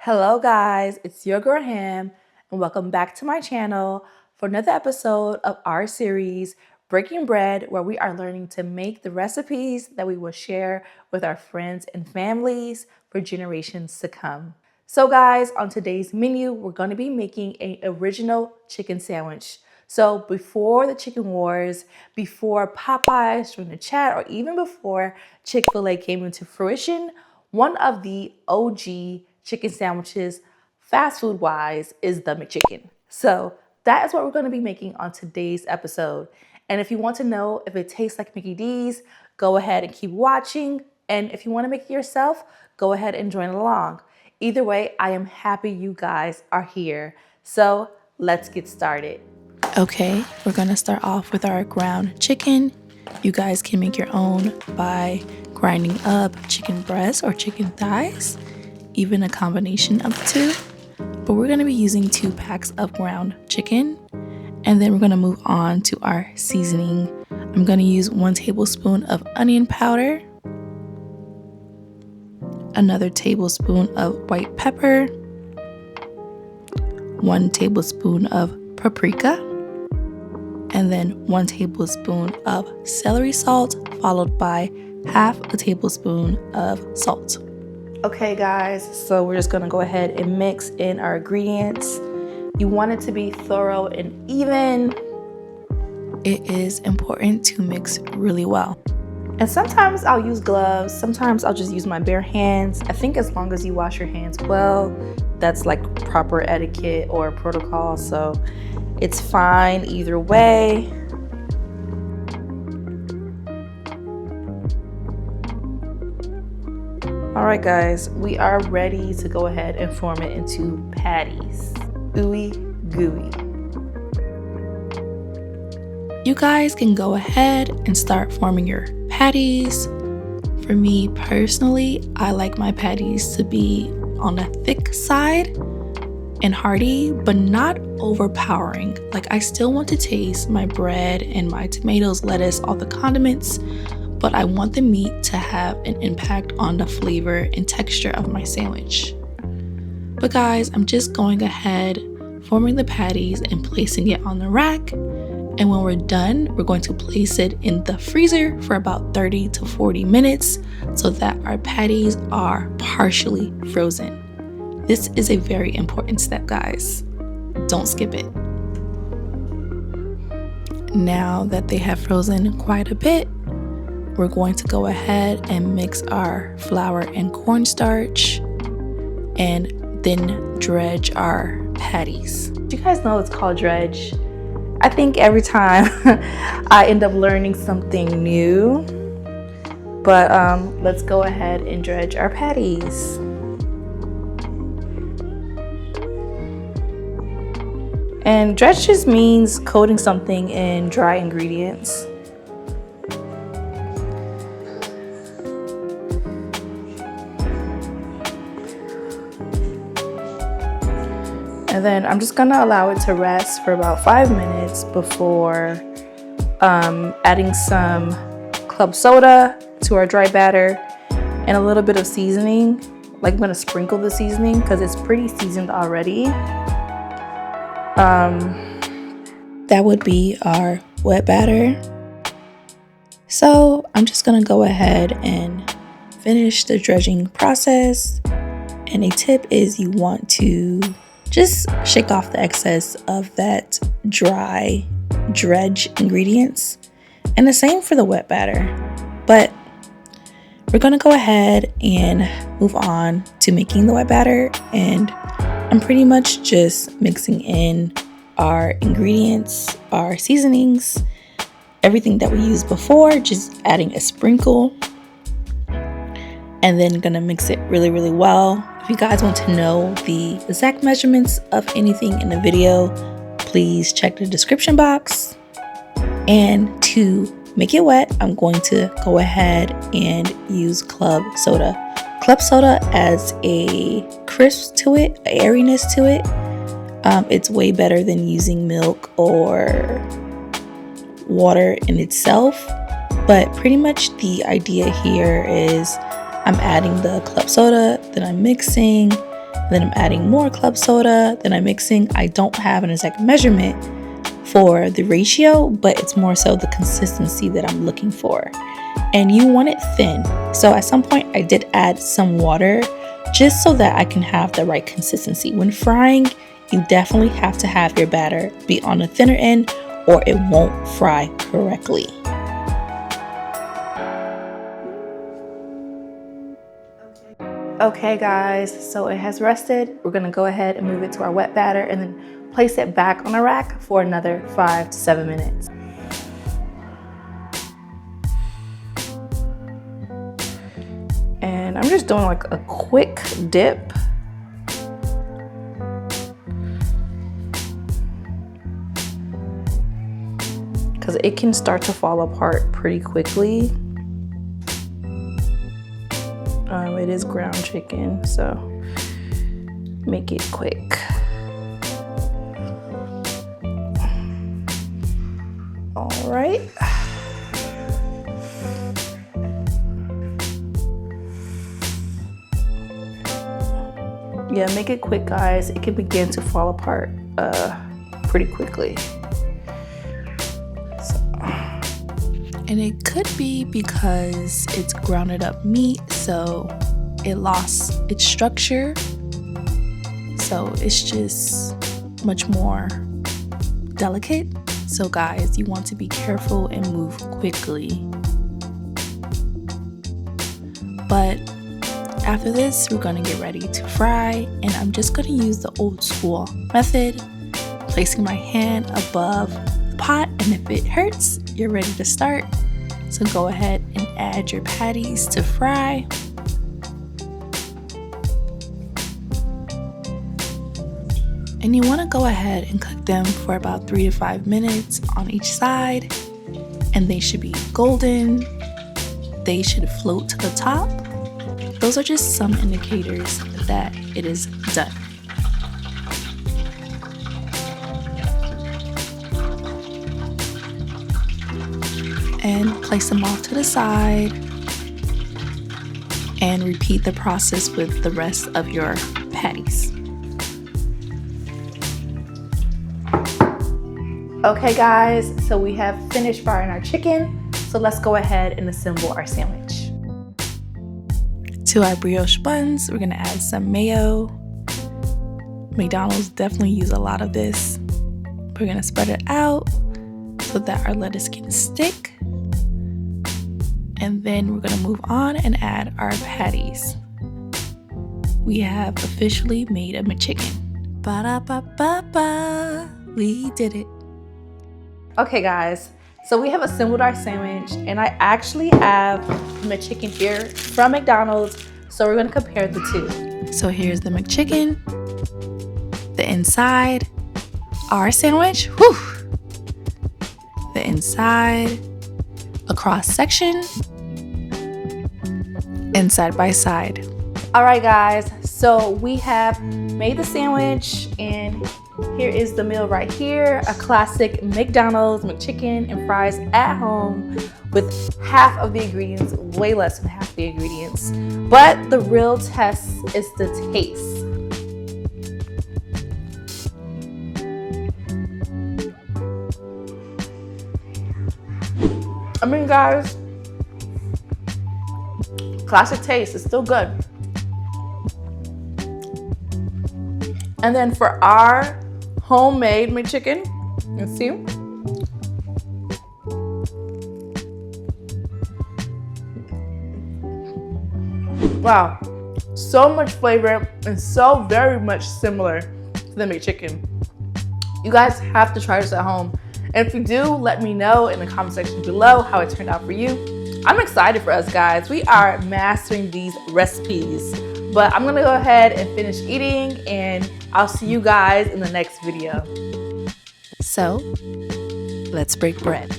Hello guys, it's your girl Ham and welcome back to my channel for another episode of our series Breaking Bread, where we are learning to make the recipes that we will share with our friends and families for generations to come. So guys, on today's menu, we're going to be making an original chicken sandwich. So before the chicken wars, before Popeyes joined the chat, or even before Chick-fil-A came into fruition, one of the OG chicken sandwiches, fast food wise, is the McChicken. So that is what we're going to be making on today's episode. And if you want to know if it tastes like Mickey D's, go ahead and keep watching. And if you want to make it yourself, go ahead and join along. Either way, I am happy you guys are here. So let's get started. Okay, we're gonna start off with our ground chicken. You guys can make your own by grinding up chicken breasts or chicken thighs, even a combination of the two. But we're gonna be using 2 packs of ground chicken. And then we're gonna move on to our seasoning. I'm gonna use 1 tablespoon of onion powder, another tablespoon of white pepper, 1 tablespoon of paprika, and then 1 tablespoon of celery salt, followed by half a tablespoon of salt. Okay guys, so we're just gonna go ahead and mix in our ingredients. You want it to be thorough and even. It is important to mix really well. And sometimes I'll use gloves, sometimes I'll just use my bare hands. I think as long as you wash your hands well, that's like proper etiquette or protocol, so it's fine either way. All right guys, we are ready to go ahead and form it into patties. Ooey gooey. You guys can go ahead and start forming your patties. For me personally, I like my patties to be on the thick side and hearty, but not overpowering. Like, I still want to taste my bread and my tomatoes, lettuce, all the condiments, but I want the meat to have an impact on the flavor and texture of my sandwich. But guys, I'm just going ahead, forming the patties and placing it on the rack. And when we're done, we're going to place it in the freezer for about 30 to 40 minutes so that our patties are partially frozen. This is a very important step, guys. Don't skip it. Now that they have frozen quite a bit, we're going to go ahead and mix our flour and cornstarch and then dredge our patties. Do you guys know it's called dredge? I think every time I end up learning something new. But let's go ahead and dredge our patties. And dredge just means coating something in dry ingredients. And then I'm just gonna allow it to rest for about 5 minutes before adding some club soda to our dry batter and a little bit of seasoning. Like, I'm gonna sprinkle the seasoning because it's pretty seasoned already. That would be our wet batter. So I'm just gonna go ahead and finish the dredging process. And a tip is you want to just shake off the excess of that dry dredge ingredients. And the same for the wet batter. But we're gonna go ahead and move on to making the wet batter. And I'm pretty much just mixing in our ingredients, our seasonings, everything that we used before, just adding a sprinkle. And then gonna mix it really, really well. If you guys want to know the exact measurements of anything in the video, please check the description box. And to make it wet, I'm going to go ahead and use club soda. Club soda adds a crisp to it, an airiness to it. It's way better than using milk or water in itself. But pretty much the idea here is I'm adding the club soda, then I'm mixing, Then I'm adding more club soda. Then I'm mixing. I don't have an exact measurement for the ratio, but it's more so the consistency that I'm looking for. And you want it thin. So at some point I did add some water just so that I can have the right consistency. When frying, you definitely have to have your batter be on the thinner end or it won't fry correctly. Okay guys, so it has rested. We're gonna go ahead and move it to our wet batter and then place it back on a rack for another 5 to 7 minutes. And I'm just doing like a quick dip. Because it can start to fall apart pretty quickly. It is ground chicken, so make it quick. All right. Yeah, make it quick, guys. It can begin to fall apart pretty quickly. And it could be because it's grounded up meat, so it lost its structure. So it's just much more delicate. So guys, you want to be careful and move quickly. But after this, we're gonna get ready to fry, and I'm just gonna use the old school method, placing my hand above the pot, and if it hurts, you're ready to start. So go ahead and add your patties to fry. And you want to go ahead and cook them for about 3 to 5 minutes on each side, and they should be golden. They should float to the top. Those are just some indicators that it is done. And place them off to the side and repeat the process with the rest of your patties. Okay guys, so we have finished frying our chicken, so let's go ahead and assemble our sandwich. To our brioche buns, we're gonna add some mayo. McDonald's definitely use a lot of this. We're gonna spread it out so that our lettuce can stick. And then we're gonna move on and add our patties. We have officially made a McChicken. Ba-da-ba-ba-ba, we did it. Okay guys, so we have assembled our sandwich, and I actually have McChicken here from McDonald's, so we're gonna compare the two. So here's the McChicken, the inside, our sandwich, whew, the inside, a cross section, and side by side. All right guys, so we have made the sandwich, and here is the meal right here. A classic McDonald's McChicken and fries at home with half of the ingredients, way less than half the ingredients. But the real test is the taste. I mean guys, classic taste is still good. And then for our homemade McChicken, let's see. Wow, so much flavor and so very much similar to the McChicken. You guys have to try this at home. And if you do, let me know in the comment section below how it turned out for you. I'm excited for us guys. We are mastering these recipes. But I'm gonna go ahead and finish eating, and I'll see you guys in the next video. So, let's break bread.